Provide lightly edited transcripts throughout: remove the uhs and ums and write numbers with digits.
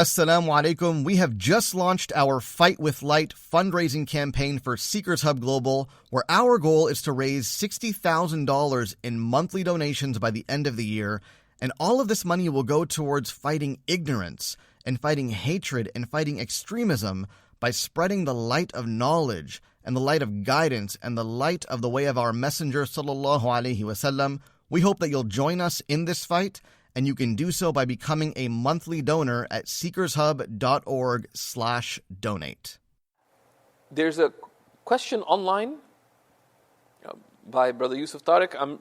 Assalamu alaikum. We have just launched our Fight with Light fundraising campaign for Seekers Hub Global, where our goal is to raise $60,000 in monthly donations by the end of the year, and all of this money will go towards fighting ignorance and fighting hatred and fighting extremism by spreading the light of knowledge and the light of guidance and the light of the way of our Messenger sallallahu alaihi wasallam. We hope that you'll join us in this fight, and you can do so by becoming a monthly donor at seekershub.org/donate. There's a question online by Brother Yusuf Tariq.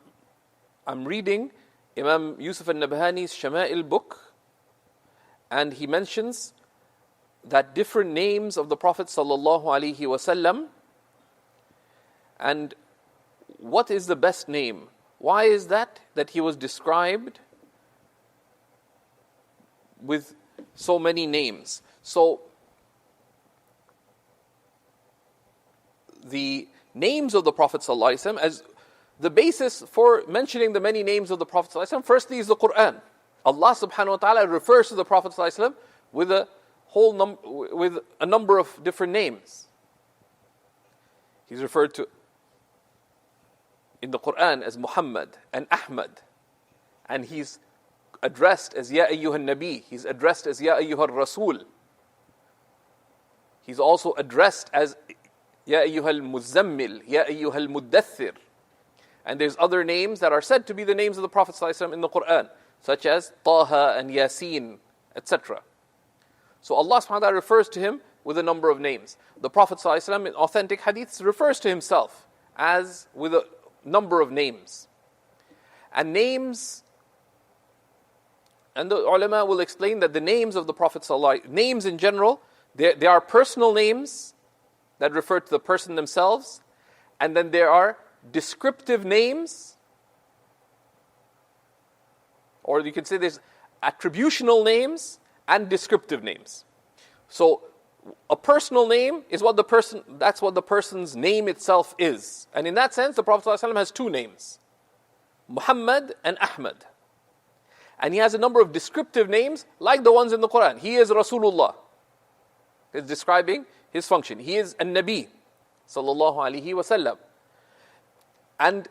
I'm reading Imam Yusuf al-Nabhani's Shama'il book, and he mentions that different names of the Prophet sallallahu alaihi wasallam, and what is the best name? Why is that he was described with so many names? So the names of the Prophet ﷺ, as the basis for mentioning the many names of the Prophet ﷺ, firstly is the Quran. Allah subhanahu wa ta'ala refers to the Prophet ﷺ with a number of different names. He's referred to in the Quran as Muhammad and Ahmad, and he's addressed as Ya Ayyuhan Nabi. He's addressed as Ya Ayyuhar Rasul. He's also addressed as Ya Ayyuhal Muzammil, Ya Ayyuhal Muddathir. And there's other names that are said to be the names of the Prophet ﷺ in the Quran, such as Taha and Yasin, etc. So Allah subhanahu wa ta'ala refers to him with a number of names. The Prophet ﷺ in authentic hadiths refers to himself as with a number of names. And names, and the ulama will explain that the names of the Prophet ﷺ, names in general, they are personal names that refer to the person themselves, and then there are descriptive names, or you can say there's attributional names and descriptive names. So a personal name is that's what the person's name itself is. And in that sense, the Prophet ﷺ has two names, Muhammad and Ahmad. And he has a number of descriptive names like the ones in the Quran. He is Rasulullah. It's describing his function. He is An-Nabi sallallahu alaihi wasallam. And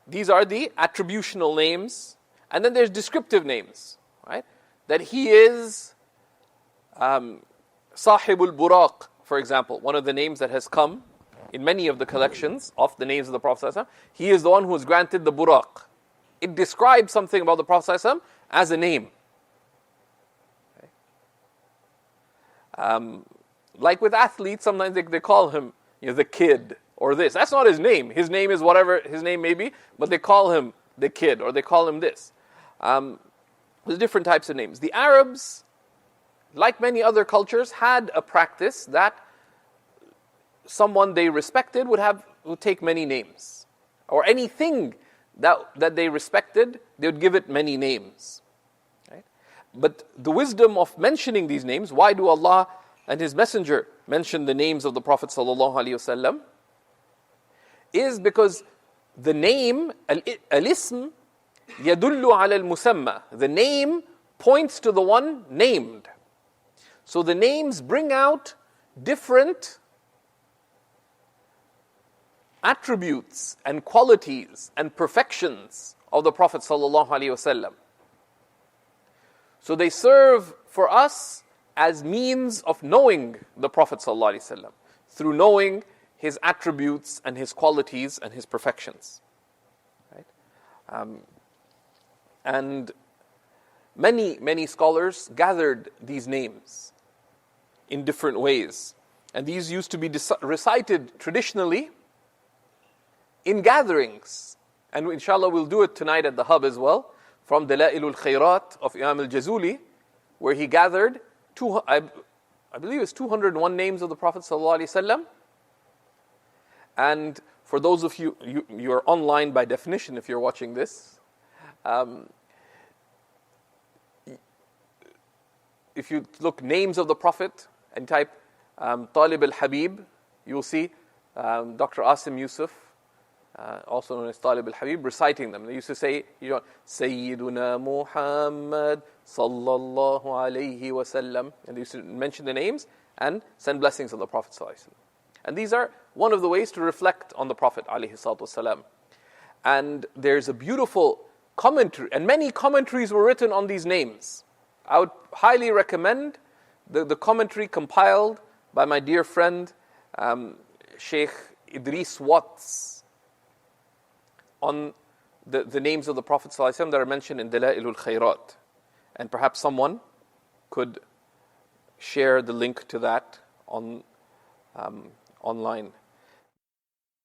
these are the attributional names. And then there's descriptive names, right? That he is Sahibul Buraq, for example, one of the names that has come in many of the collections of the names of the Prophet ﷺ. He is the one who is granted the Buraq. It describes something about the Prophet ﷺ as a name. Okay. Like with athletes, sometimes they call him the kid or this. That's not his name. His name is whatever his name may be, but they call him the kid or they call him this. There's different types of names. The Arabs, like many other cultures, had a practice that someone they respected would take many names. Or anything that they respected, they would give it many names. Right? But the wisdom of mentioning these names, why do Allah and His Messenger mention the names of the Prophet ﷺ, is because the name, al-ism, yadullu ala al-musamma. The name points to the one named. So the names bring out different attributes and qualities and perfections of the Prophet ﷺ. So they serve for us as means of knowing the Prophet ﷺ, through knowing his attributes and his qualities and his perfections. Right? And many scholars gathered these names in different ways. And these used to be recited traditionally in gatherings. And inshallah we'll do it tonight at the Hub as well, from Dalailul Khairat of Imam al-Jazuli, where he gathered, I believe it's 201 names of the Prophet ﷺ. And for those of you are online by definition if you're watching this, if you look names of the Prophet and type Talib al-Habib, you will see Dr. Asim Yusuf also known as Talib al-Habib, reciting them. They used to say, Sayyiduna Muhammad sallallahu alayhi wasallam, and they used to mention the names and send blessings on the Prophet sallallahu alaihi wasallam. And these are one of the ways to reflect on the Prophet alayhi salatu wasallam. And there's a beautiful commentary, and many commentaries were written on these names. I would highly recommend the commentary compiled by my dear friend Sheikh Idris Watts on the names of the Prophet ﷺ that are mentioned in Dalailul Khairat. And perhaps someone could share the link to that online.